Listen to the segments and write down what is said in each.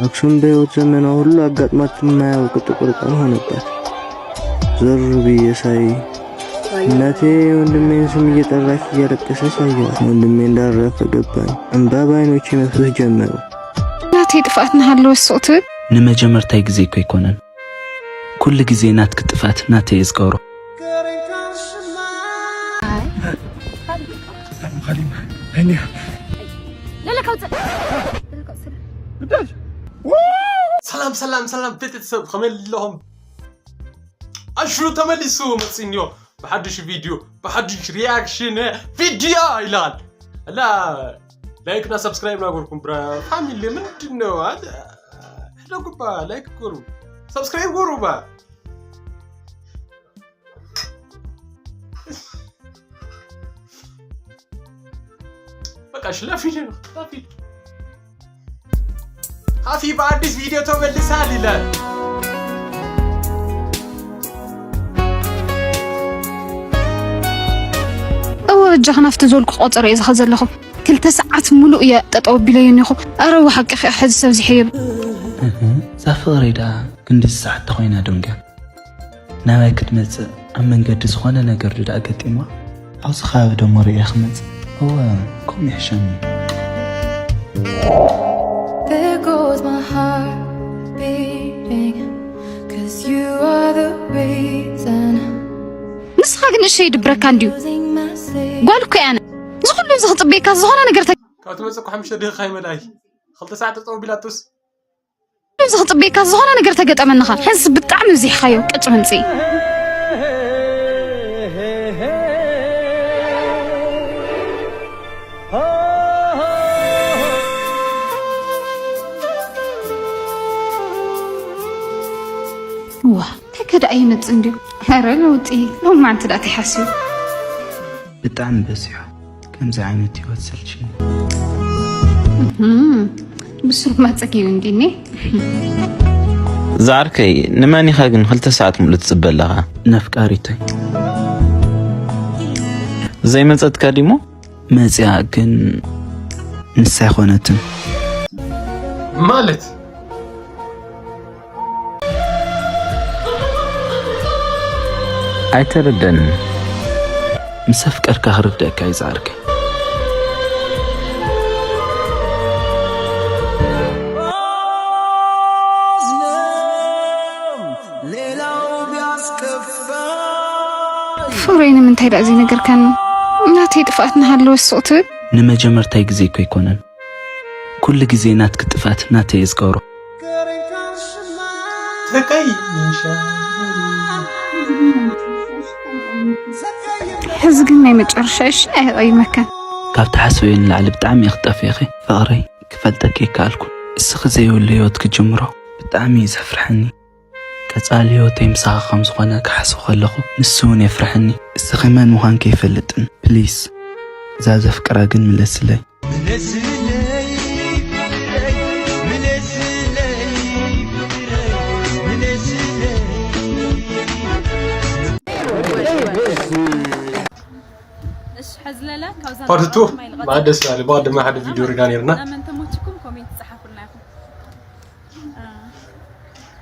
አክሱም በሕይወት ዘመኗ ሁሉ አጋጥሟት የማያውቅ ጥቁር ቀን ሆነባት። ዞር ብዬ ሳይ እናቴ ወንድሜን ስም እየጠራች እያለቀሰች አየኋት። ወንድሜ እንዳረፈ ገባኝ። እንባ በዓይኖቼ መፍሰስ ጀመሩ። እናቴ ጥፋትና ሃለው ወሶት ንመጀመርታይ ጊዜ እኮ ይኮነን ኩል ጊዜ ናትክ ጥፋት ናተ ይዝገሩ خليم هنيا لا كوت بداش سلام بتتصب خمل لهم اشرو تملسوا مصينيو بحدش فيديو بحدش رياكشن فيديو ايلان لا لايكنا سبسكرايب ناغوركم برا فاميلي مندنو هذا حلو كبا لايك كورو سبسكرايب كورو با بقاش لا فيديو هافي بعد فيديو تملسها لي لا وجهنا في تزول قطر إذا خزلهم كل 9 ملؤ يا تطوب بليون يخو أروح حق حد سوزي حيب سافريدا كنت الساعة تخوينا دونجا ناوي كتمت أمن قد زخونا نقر دا قديمة عوز خاف دموري أخمت هو كم يحشمني There goes my heart beating cause you are the reason نسخة نشي دبرك عنديو قالك أنا زخل لي زخط بيك زخنا نقرتك كاتمسكو 5 دقيقة هاي ملاي خلت ساعة تطوب بلاتوس زخط بيك زخنا نقرتك قد أمنها حس بتعمل زي خيو كتمنسي واه كده أي نتصندي هرلوتي لو ما أنت لا تحسي بتعم بسيح كم زي عينتي وتسلشي بس ما تسكيون ديني زاركي نماني خاقن خلت ساعات ملت تسبلها نفكاريتي زي ما تتكلمو مزيا كن نسا خونتن مالت አይተረደን مسافكر كهردك يا زاركي فورين من تايدا زي نقر كان ناتي طفاتنا هالو الصوت نمجمرتاي ጊዜ እኮ ይኮነን ኩል ጊዜ ናትክ ጥፋት ናተ ይዝገሩ تكاي ان شاء حزقنا ما يمتشرشش اي مكان ካብ ተሓስበን ላዕሊ ብጣዕሚ ይኽጠፍ ይኺ ፍቕረይ ክፈልጠክ ይከኣልኩ እስኺ ዘይብሉ ህይወት ክጅምሮ ብጣዕሚ ዘፍርሐኒ ቀጻሊ ህይወተይ ምሳኻ ከም ዝኾነ ክሓስብ ከለኹ ንሱ እውን የፍርሐኒ እስኺ መን ምዃንከ ይፈልጥን ፕሊዝ እዛ ዘፍቅራ ግን ምለስለይ بارتو ما دس يعني بعد ما حد فيديو رجانيرنا من تموتكم كومنت صحفوا لنا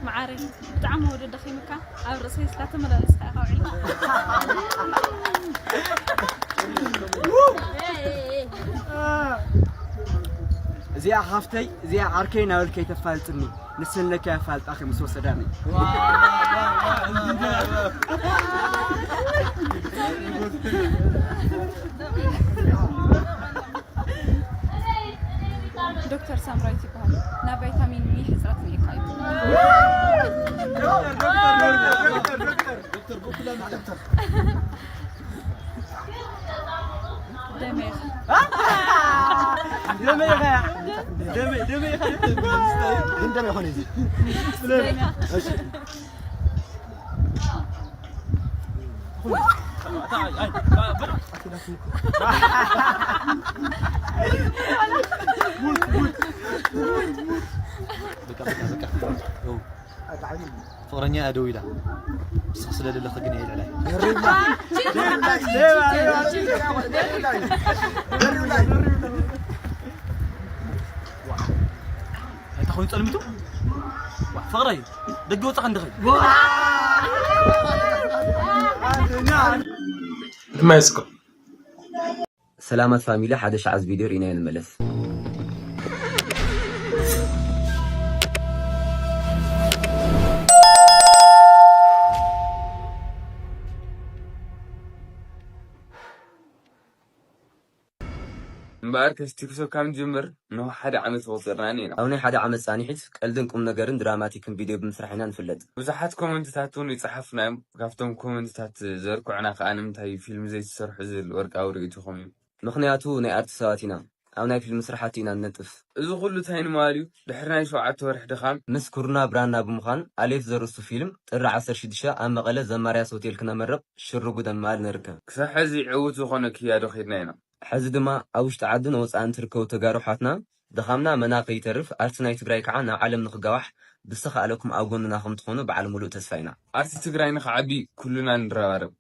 معارف بتعموا ود دخيمك او رسيس لا تمرس قاعي زي حفتي زي عركينا ولكي تفالتني نسن لك يا فالت اخي مسوسداني دكتور سامرايتي بحال نا فيتامين مي حصرت لي كاي دكتور بوكلا مع دكتور دماغ دمي هوني فورنيا ادوي له بس لا لا خقني عليه خوي تصلمتو فقراي دق وصق عندك ما يسكت سلامات فاميلي حدا شعز فيديو رينا نملس مبارك استيكسو كام جمر نو حدا عمس وصرناني أوني حدا عمس ثاني حيت قلدنكم نجارن دراماتيكن فيديو بمسرحنا نفلت بزحات كومنتاتون يصحفنا كافتم كومنتات زركو عنا خانم تاي فيلم زي السرح زل ورق او ريتوخم مخنياتو ني ارت ساتينا او ناي فيلم مسرحاتينا نطف ازو كله تاين ماليو دحرناي 7 ورح دخان مسكرنا برانا بمخان اليف زرسو فيلم طر 16 ام مقله زمارياس هوتيل كنا مرق شرو قدام مال نركب كسحزي عوتو خونه كيادو خيدنا حز دما اوش تعدن وصان تركو تجارو حاتنا دخمنا مناقي ترف ارتناي تግራይ ከዓ ናብ ዓለም ንኽጋዋሕ ብስخ ኣለኩም ኣብ ጎንና ከም ትኾኑ በዓል ሙሉእ ተስፋይና ኣርቲ ትግራይ ንኽዓቢ ኩሉና ንረባረብ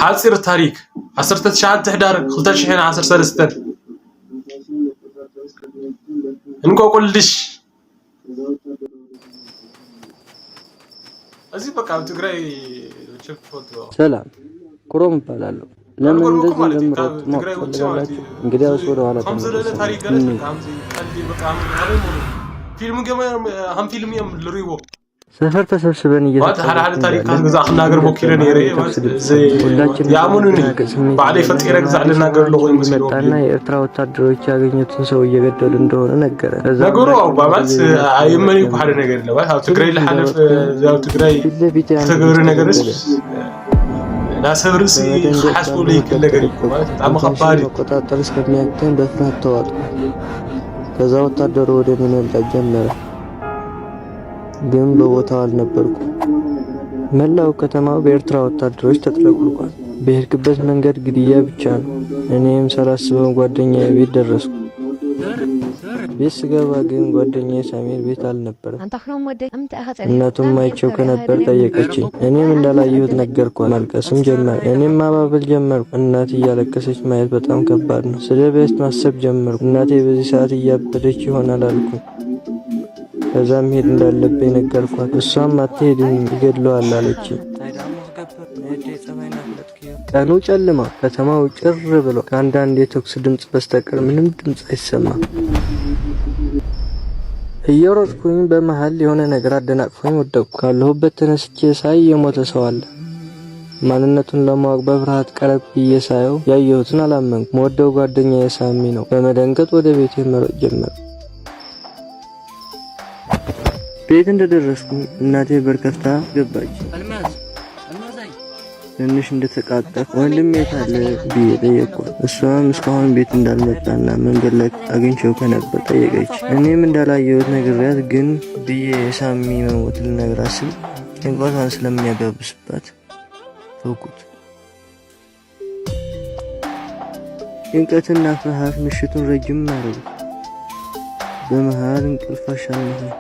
حاصر تاريخ 19 حدار 2013 እንቆቁልሽ እዚህ በቃ ትግራይ ቸክፎት ሰላም ኩሮም እባላለሁ ለምን እንደዚህ ለምሮጥ ትግራይ ወጣላችሁ እንግዲህ ወደ ኋላ ተመለሱ ታሪክ ገለጽ ካምዚ ቀልዲ በቃ ፊልም ገመ هم ፊልም የም ልሪቦ ሰፈር ተሰብስበን እየተባለ ታሪክ ካንገዛ አخناገር ቦኪረ ነይረ ዘይ ያሙኑኒ ባዕደ ፈጥረ ግዛዕ ልናገር ለቆይ መጣና የኤርትራ ወታደሮች ያገኙትን ሰው እየገደሉ እንደሆነ ነገረ ነገሩ አባማት አይመን ይባል ነገር ነው አው ትግራይ ለሐለፍ ያው ትግራይ ተገበረ ነገርስ ናሰብርሲ حسبو لي كل ነገር ይቆማት በጣም ከባድ ቆጣጠር እስከሚያክተን በፍርሃት ተዋጡ ከዛ ወታደሩ ወደ እኔ መምጣት ጀመረ ግን በቦታው አልነበርኩም መላው ከተማው በኤርትራ ወታደሮች ተጥለቅልቋል በሄድክበት መንገድ ግድያ ብቻ ነው እኔም ሳላስበው ጓደኛዬ ቤት ደረስኩ ቤት ስገባ ግን ጓደኛዬ ሳሚር ቤት አልነበረም እናቱም አይቼው ከነበር ጠየቀችኝ እኔም እንዳላየሁት ነገርኳት ማልቀስም ጀመረ እኔም ማባበል ጀመርኩ እናቴ እያለቀሰች ማየት በጣም ከባድ ነው ስለ ቤት ማሰብ ጀመርኩ እናቴ በዚህ ሰዓት እያበደች ይሆናል አልኩ ከዛም ሄድ እንዳለብኝ ነገርኳት እሷም አትሄድም ይገድለዋል አለች ቀኑ ጨለማ ከተማው ጭር ብሎ ከአንዳንድ የተኩስ ድምጽ በስተቀር ምንም ድምጽ አይሰማም እየሮጥኩኝ በመሃል የሆነ ነገር አደናቅፎኝ ወደቅኩ ካለሁበት ተነስቼ ሳይ የሞተ ሰው አለ ማንነቱን ለማወቅ በፍርሃት ቀረብ እየሳየው ያየሁትን አላመንኩም ወደው ጓደኛዬ ሳሚ ነው በመደንገጥ ወደ ቤቴ መሮጥ ጀመርኩ ቤት እንደደረስኩ እናቴ በርከፍታ ገባች ትንሽ እንደተቃጠለ ወንድሜ ታለ ብዬ ጠየቅኳት እሷም እስካሁን ቤት እንዳልመጣና መንገድ ላይ አግኝቼው ከነበር ጠየቀች እኔም እንዳላየሁት ነግሬያት ግን ብዬ ሳሚ መሞት ልነግራት ስል ጭንቀቷን ስለሚያጋብስባት ተውኩት ጭንቀትና ፍርሃት ምሽቱን ረጅም አደረጉት በመሃል እንቅልፍ አሻለሁ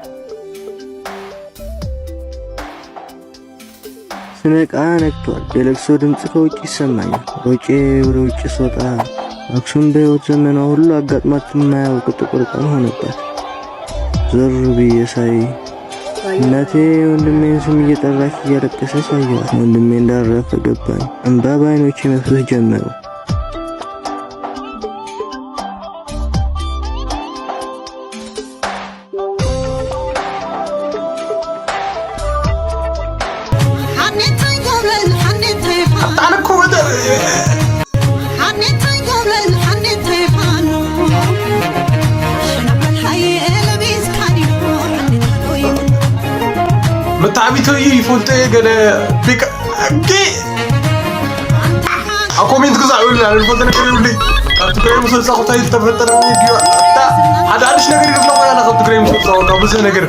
ስነቃ ነግቷል የለቅሶ ድምጽ ከውጭ ይሰማኛል ወጪ ወደ ውጭ ስወጣ አክሱም በህይወት ዘመኗ ሁሉ አጋጥማት የማያውቅ ጥቁር ቀን ሆነባት ዞር ብዬ ሳይ እናቴ ወንድሜን ስም እየጠራች እያለቀሰች አየኋት ወንድሜ እንዳረፈ ገባኝ እንባ በዓይኖቼ መፍሰስ ጀመረ متعبيتو يفولتي قال بيك اكي اكومنت كزعوا لنا الفوتو نكريو لي قلت كريم مسلسل خطاي تفطر فيديو هذا عادش نغير يطلع انا قلت كريم مسلسل ولا بس نغير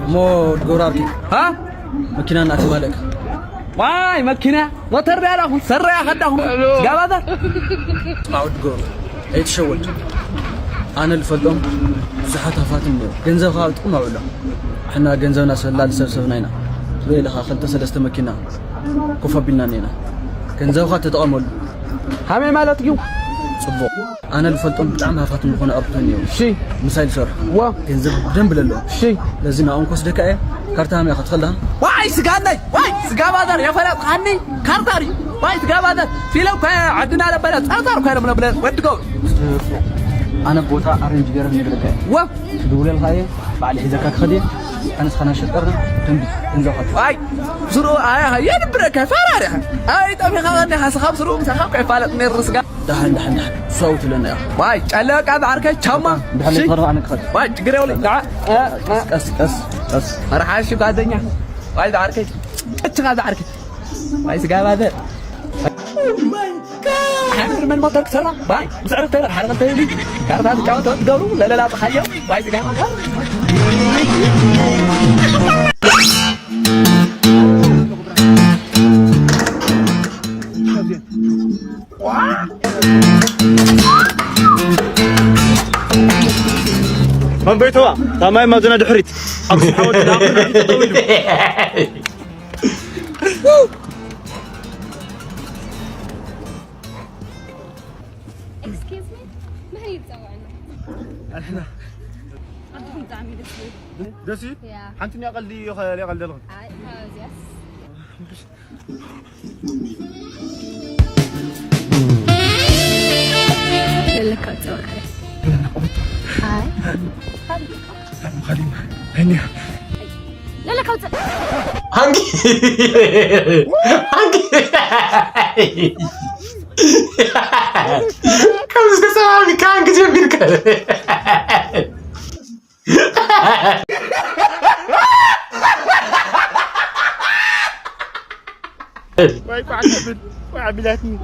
مو دورابي ها مكينا ناتي مالك واي مكينة موتر بيالاهم سرع خدهم قابضة أعود قول أي تشود أنا اللي فلتهم زحات فاتم جنزة خالتكم أولا إحنا جنزة ناس لا لسبسبنا تبي لها خلت سلست مكينة كوفا بيننا جنزة خالت تتأمل همي مالت يو صبوا أنا اللي فلتهم بتعمل فاتم يكون أربطني شيء مسائل شر وا جنزة جنب لله شيء لازم أنقص دكاية كارتهم يا خد خلها واي سقاني واي سقابادر يا فلات خاني كارتاري واي سقابادر في لو كان عندنا على بلد أرتار كان من بلد ودكو أنا بوتا أرنج جرب نقدر وا تقول الغاية بعد إذا كان خدي أنا سخنا شطرنا تنبي تنزل خد واي سرو هاي ينبرك فرارها هاي تبي خلني حسخاب سرو مسخاب كيفالت من الرسقة دحن صوت لنا يا أخي واي قالك أنا عارك تشاما دحن تقرأ عنك خد واي تقرأ ولا لا أس راح أشوف قاعدني واي عارك أنت قاعد عارك واي سقاب هذا حمر من مطر كسرة باي مسعرف تيرا حرق تيري كارت هذا جاوة تقولوا لا تخيل باي سقاب من بيتوا تمام ما زنا دحريت أقصد حاول تدعم Excuse me ما هي تسوعنا الحين عندكم تعميد دسي حنتني أقل لي خيالي أقل لغة لك تسوعنا خلينا هني لا لا كوت هانجي كم سامي كان كجيب لك واي بعمل وعملاتني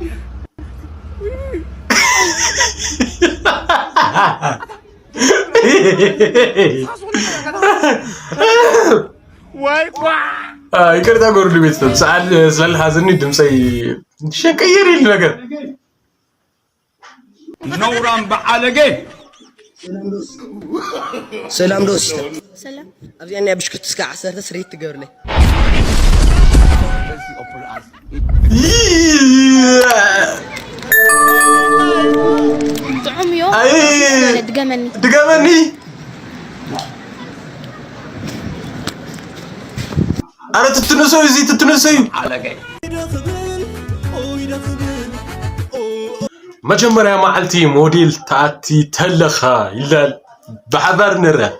واي ይቅርታ ጎርድ ቤተሰብ ሰዓት ስላልሐዘንኒ ድምፀይ ሸቀየር ይል ነገር نوران بعالجي سلام دوست سلام أبي أنا بشكت تسكع عسر تسريت تقولي طعم يوم دقمني أنا تتنسوي زي تتنسوي عالجي مجمرة معلتي موديل تأتي تلخا إلا بحبر نرى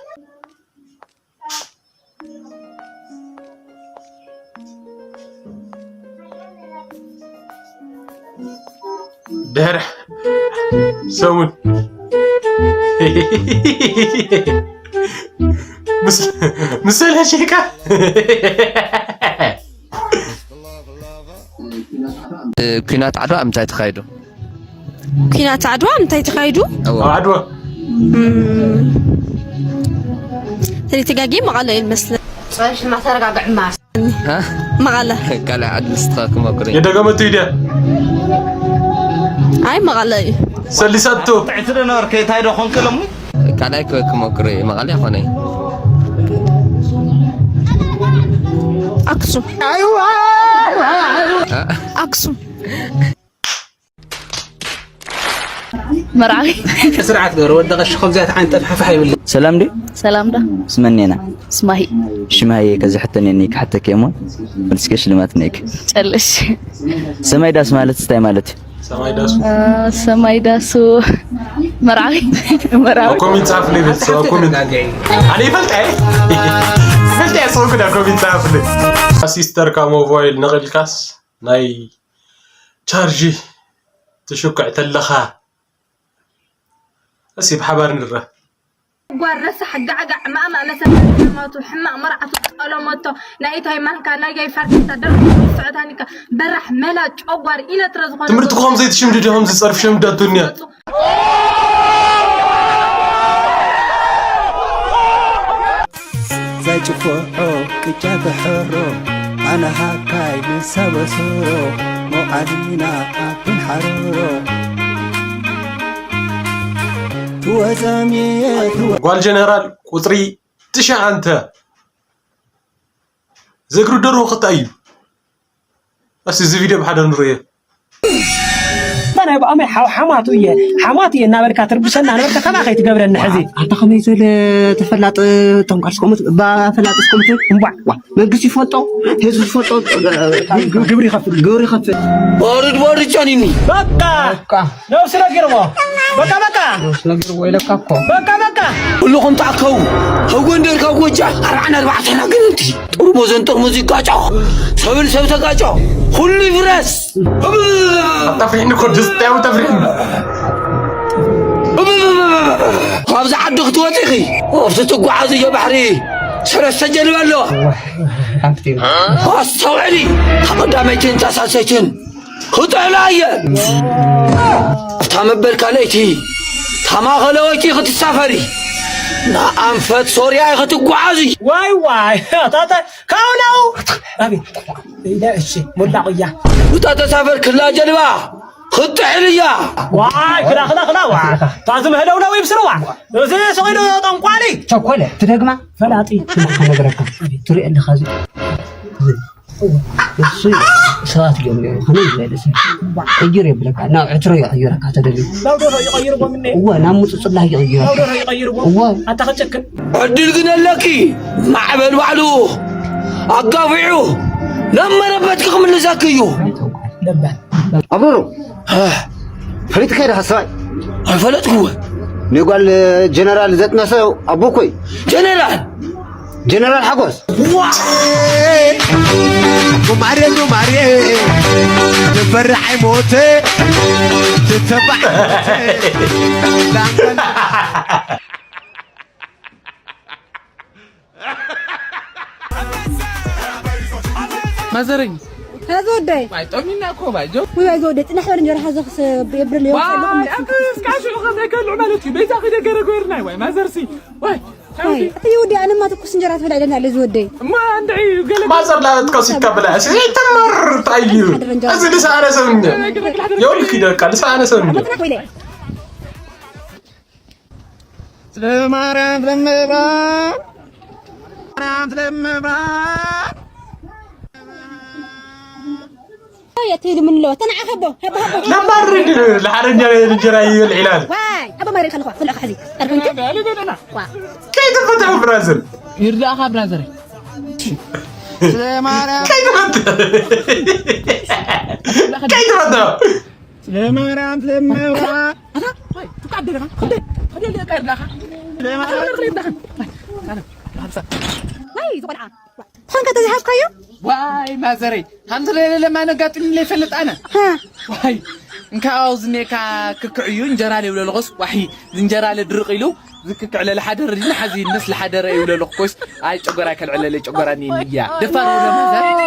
درح سوون مثل هالشيكة كينات عدوى أم تايتخايدو كينات عدوى أم تايتخايدو عدوى تري تجاجي مغلا المسل صايش ما ترجع بعماس ها مغلا قال عد مستقاكم أقري يا دقمت يدا هاي مغلا سلساتو تعترنا وركيت هاي دخون كلامي قال كم أقري مغلا خوني أقسم أقسم مرعي سرعة دور ودغش خبزات عين تفحف حيبل سلام دي سلام ده اسمنينا اسمهي شماهي كذا حتى نيك حتى كيمون بنسكش لماتنيك تلش سماي داس مالت ستاي مالت سماي داسو مرعي مرعي كومنت عفلي بس كومنت علي فلتعي فلتعي صوك ده كومنت عفلي سيستر كموبايل نقل كاس ناي تشارجي تشكع تلخا أسيب حبار نرى ورث حق عقع ماما مثلا ما تحمى مرعى تقلمته نايت هاي مالك انا جاي فرق تدر سعد هانيك برح ملا جوار الى ترزقون تمرتكم زي تشمدد هم زي صرف شمد الدنيا زي تفوحو كتاب حرو أنا هكاي نسبسورو موعدنا أبن حرورو توزامي قال جنرال قطري تشع أنت ذكروا درو خطأي بس زي فيديو بحدا نريه أنا بأمي حماتي إن أمريكا تربسنا أنا بدك كم أخي تقبل النحزي أنت خميس تفلات تنقصكم بفلات تسكم وا ما قصي فوتو هذا فوتو جبري خفت بارد جانيني بكا لو سلا جروا بكا سلا جروا إلى كاكو بكا كلكم تعكو هو ندير كاكو جا أربعنا أربعة قلنتي ترموزي كاجو سبل كاجو كل فرس تفرحني كنت تستاو تفرحني خابز عدو خطواتي وفتتو عازي يا بحري سلسة جلوة له استوعلي قداميتين تاساسيتين خطع لايا تام بالكاليتي تاما غلويتي خط السفري لا أنفت سوريا خطو عازي واي تاتا كاوناو أبي إذا الشيء ملاقيا وتاتا سافر كلها جلوة خط حليا واي خلا واي تازم هلو لو يبصروا زي سويلو طنقالي شوكولا تدغما فلاطي نغرك تري اللي خازي ساعات اليوم خلينا نجلس غير يبلك انا عتري يغيرك هتدلي لو دو يغيروا مني هو انا مصص الله يغيرك لو دو يغيروا هو انت خشك عدل قلنا لك معبل وعلو اقافعو لما ربتكم اللي زاكيو أبورو فريت خير حساي فلت هو نقول جنرال ذات نسا أبوكوي جنرال حقوس ماري تفرح موتي تتبع مازرين هذا ودي باي طمنا كو باي جو وي زودت نحن نجرح هذا بيبر اليوم واي أبس كاشو خذ كل عملتي بيت أخذ جرا غيرنا واي مازرسي واي هاي يودي أنا ما تقص نجرات ولا لنا على زودي ما عندي قال مازر لا تقصي تبلا سي تمر طيب أزل لسه أنا سوينا يقول كده قال لسه أنا سوينا سلام يا تيلي من لو تنع هبو لما رد الحرنجة الجراي العلال واي هبو ما يريد خلوه خلوه خزي أربعين كيف تفتح برازيل يرجع أخا برازيل سلام كيف تفتح خلنا تزحف خيو واي مازري الحمد لله لما نقاتني اللي فلت أنا واي إنك أوزني ككعيو نجرالي ولا لغص وحي نجرالي درقيلو ذكك على الحدر اللي حزين الناس الحدر ولا لغقوس أي تجرا كل على اللي تجراني نيا دفر ولا مازري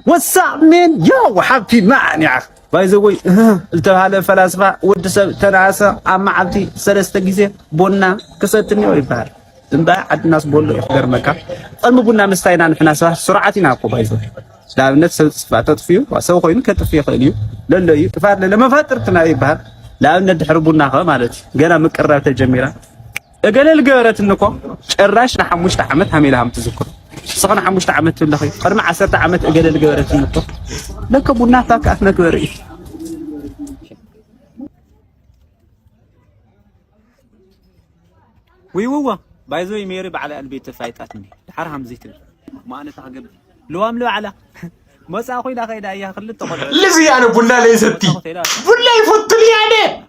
وسع من يو حبي معني بايزوي التهال فلاسفة ودس تناسا أما عبتي سلسة جزء بونا كسرتني ويبار تنبع عند الناس بقول غير مكان المبونا مستعينا نحن سرعتنا أقوى بايزوي لا نفس صفات فيه وسوق يمكن كتفيه خليه لا يكفار لما فترتنا يبار لا ندحربونا خا مالتي جنا مقرات الجميرة قال الجارة النكو الراش نحمش تعمت هميلها متذكر صغنا حمش تعمت ولا خي قرم 10 عامات قال الجارة النكو لك بونا تاك أثناء كوري ويووا بايزوي ميري على قلبي تفايتاتني حرهم زيت ما أنا تعجب لو أملو على ما سأخوي لا خيدا يا خلي تقول لزي أنا بولا ليستي بولا يفوت لي يعني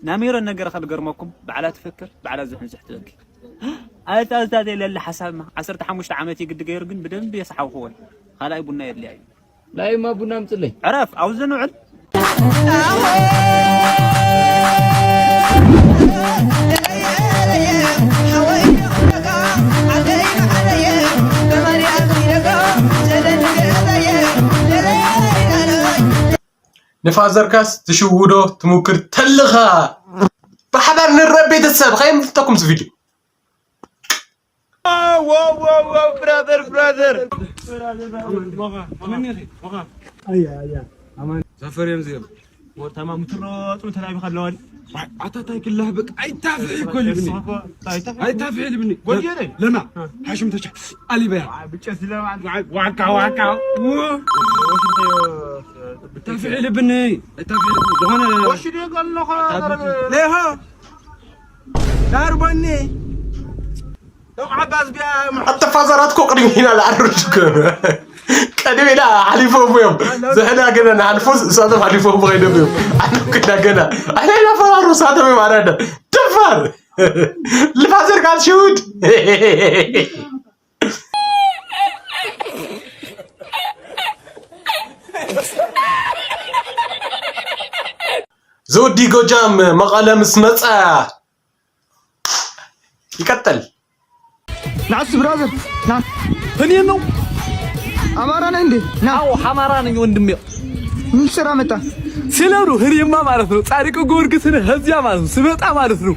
نامير النجار خل قرمكم بعلا تفكر بعلا زحن زحت لك أستاذ اللي حسب ما 10 حمش عامتي قد غير جن بدن بيصحوا هو خلاي بونا يدلي لا ما بونا متلي عرف عاوزنا نعد نفازر كاس تشوهدو تموكر تلغا بحبار نربي تساب خيم تقوم في فيديو واو برادر ايا امان سفر يمزيم وتمام تروط وتلعب خلوان عطاتاي كلها بك اي تافعي كل ابني اي تافعي ابني وديني لما حشم تشع علي بيا بچس لما واكا تافعي ابني تافعي هنا وش دي قال له ليه داربني لو عباس بيا حتى فازراتكو قريبين على عروشكم قديم لا حليفهم يوم زهنا كنا نحلفوس صادم حليفهم بغينا بيوم احنا كنا احنا لا فرارو صادم معنا دفر الفازر قال شهود زودي جوجام مقالة مسمصة يقتل نعس برادر نعم هني ነው አማራና እንዴ ናው አማራ ነኝ ወንድሜ ምን ስራ መጣ ስለሩ ህሪማ ማለት ነው ጻድቁ ጊዮርጊስን ህዚያ ማለት ነው ስመጣ ማለት ነው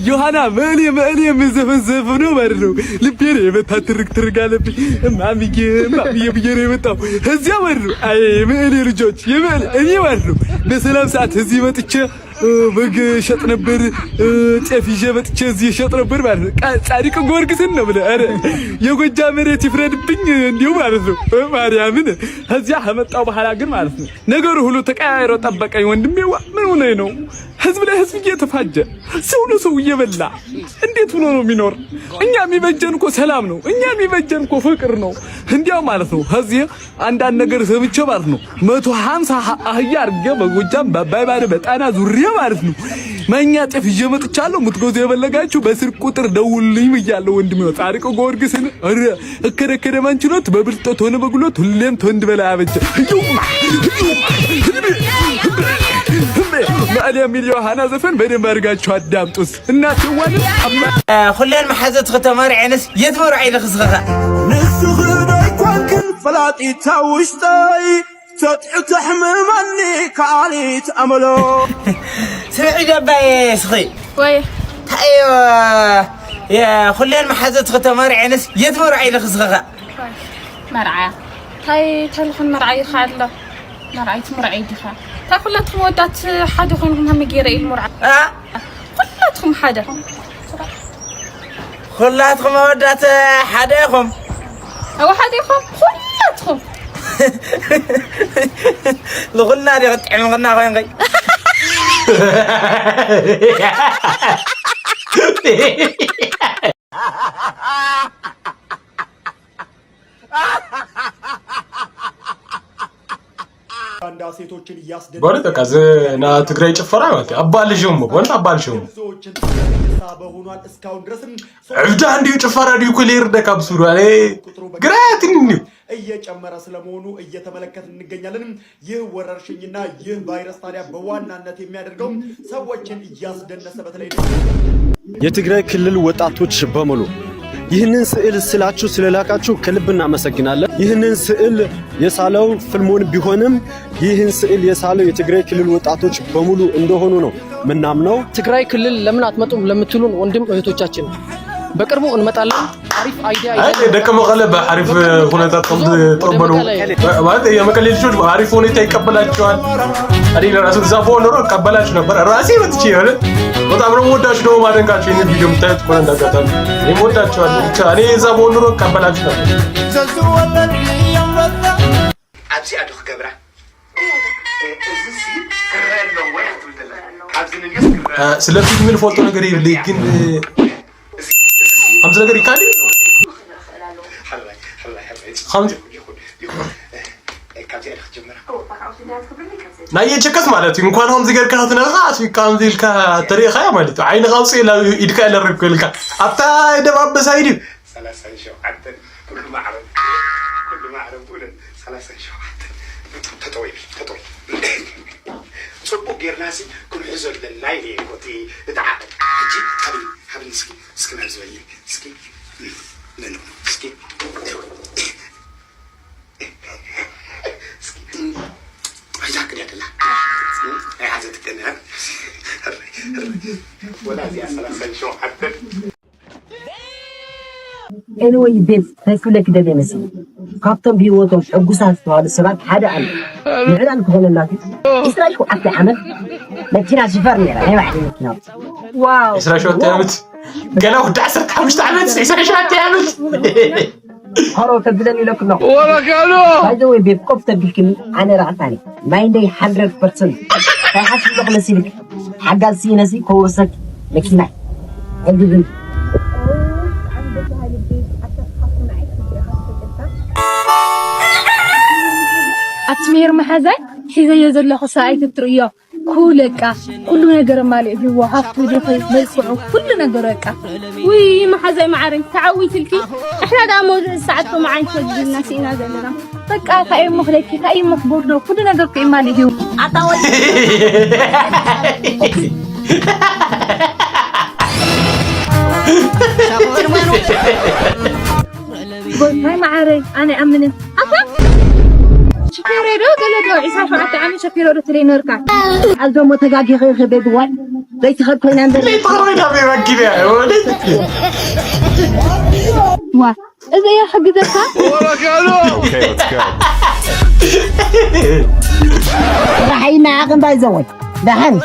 ዮሐና መሌ መዘፈዘፍ ነው ማለት ነው ልቤን የመታ ትርክ አለብኝ ማሚዬ ብዬ ነው የመጣው ህዚያ ማለት ነው አይ መሌ ልጆች የመሌ እኔ ማለት ነው በሰላም ሰዓት ህዚ መጥቼ በግ ሸጥ ነበር ጤፍ ይዤ መጥቼ እዚህ ሸጥ ነበር ማለት ነው ጻድቁ ጊዮርጊስን ነው ብለህ አረ የጎጃ መሬት ይፍረድብኝ እንዲው ማለት ነው ማርያምን እዚያ ከመጣው በኋላ ግን ማለት ነው ነገሩ ሁሉ ተቀያይሮ ጠበቀኝ ወንድሜዋ ምን ሆነ ነው ህዝብ ላይ ህዝብ እየተፋጀ ሰው ለሰው እየበላ እንዴት ሆኖ ነው የሚኖር እኛ የሚበጀን እኮ ሰላም ነው እኛ የሚበጀን እኮ ፍቅር ነው እንዲያው ማለት ነው እዚህ አንዳንድ ነገር ሰምቼ ማለት ነው 150 አህያ አርገ በጎጃም በባይባር በጣና ዙሪያ ማለት ነው ማኛ ጤፍ ይዤ መጥቻለሁ ሙትጎዝ የበለጋችሁ በስር ቁጥር ደውልልኝ ብያለሁ ወንድሜ ጻድቁ ጊዮርጊስን እከረከረ ማንችሎት በብልጦት ሆነ በጉሎት ሁሌም ተወንድ በላይ አበጀ ማሊያ ሚሊዮ ሃና ዘፈን በደንብ አድርጋችሁ አዳምጡስ እናት ወን ሁሌን መሐዘት ከተማሪ አይነስ የትመሩ አይነስ ዝኸ ንስኽናይ ኮንክን ፈላጢ ታውሽታይ تطعت حممني كعليت أملو سمعي دباي سخي وي ايوه يا خلينا محزت ختمار عينس يدمر عين خزغه مرعى هاي تلخن مرعى خاله مرعى تمرعي دخا تا كلاتكم ودات حدا خونكم هم يغيري المرعى كلاتكم حدا كلاتكم ودات حداكم او حداكم كلاتكم لغنا دي قطعين غنا غين غي አንዳ ሴቶችን ያስደንቃል በረተ ካዘ ና ትግራይ ጭፈራ ማለት አባልሽም ወንት አባልሽም በሆኗል እስካሁን ድረስም እብዳ እንዲው ጭፈራ ዲው ኩሊር ደካብሱሩ አለ ግራት እንዲው እየጨመረ ስለመሆኑ እየተመለከትን እንገኛለን ይህ ወረርሽኝና ይህ ቫይረስ ታዲያ በዋናነት የሚያደርገው ሰዎችን እያስደነሰ በተለይ የትግራይ ክልል ወጣቶች በሙሉ ይህንን ስዕል ስላችሁ ስለላካችሁ ከልብ እናመሰግናለን ይህንን ስዕል የሳለው ፍልሞን ቢሆንም ይህን ስዕል የሳለው የትግራይ ክልል ወጣቶች በሙሉ እንደሆኑ ነው ምናምነው ትግራይ ክልል ለምን አትመጡም ለምትሉን ወንድም እህቶቻችን በቅርቡ እንመጣለን አሪፍ አይዲያ ደከመ ቀለበ አሪፍ ሁኔታ ተቀበሉ ማለት የመቀሌ ልጆች አሪፍ ሁኔታ ይቀበላቸዋል አዲና ራሱ ዛፎ ኖሮ ቀበላችሁ ነበር ራሴ ወጥቼ ያለ በጣም ነው ወዳችሁ ነው ማደንቃችሁ ይሄን ቪዲዮ ምታዩት ኮን እንዳጋጣሚ እኔ ወዳችኋለሁ ብቻ እኔ ዛፎ ኖሮ ቀበላችሁ ነበር አብዚ አዱክ ገብራ እዚህ ከረሎ ወይት ብለላ አብዚ ስለ ፊልም ምን ፎቶ ነገር ይልኝ ግን خمس ነገር ይካል خمس ናየ ቸከስ ማለት እንኳን ሆም ዝገር ካት ነኻ አስፊካም ዚልካ ተሪኻ ማለት አይን ቃውጽ ላ ይድካ ለርክልካ አታ ደባበሳ ይዲ 30 ሺህ አንተ كل ما عرف ولا 30 ሺህ ተጠወይ صبو غيرناسي كل حزر لللاي قوتي تعال اجي حبيبي سكن زوي سكن نو سكن هيا كده لا هي عايزه تكنها ولا زي 30 شو حتى anyway بيت فيسلك ده بيمسي كابتن بيوتهم عقوسات هذا السبب حدا أنا نعلن كهون الناس إسرائيل كو أكل عمل مكينا سفرني أنا واحد مكينا واو إسرائيل شو تعمل قالوا ده 15 تعمل إسرائيل شو تعمل هرو تبدلني لك نو ولا قالوا هذا هو بيبقف تبيكم أنا رعتاني ما عندي 100% هاي حسب لك نسيبك حاجة سيناسي كوسك مكينا عندي أتمير محزن حيزا يزل له ساعات التريا كلك كل نجار مالي في وحفت ودخل ملسعو كل نجارك وي محزن معرن تعوي تلكي إحنا دامو ساعته معين تجد الناس إنا زلنا بقى كأي مخلك كأي مخبور له كل نجارك مالي هو عطاوي هاي معرن أنا أمنت شكيرو قالوا عيسى شرعت عامل شكيرو ترينركا عالدو متقاقي غير غبيب وان ليس خد كوين عندنا ليه طغرنا بيوكي يا ولد وا إذا يا حق ذكا ولا قالوا راح ينا عقم بايزوي دهن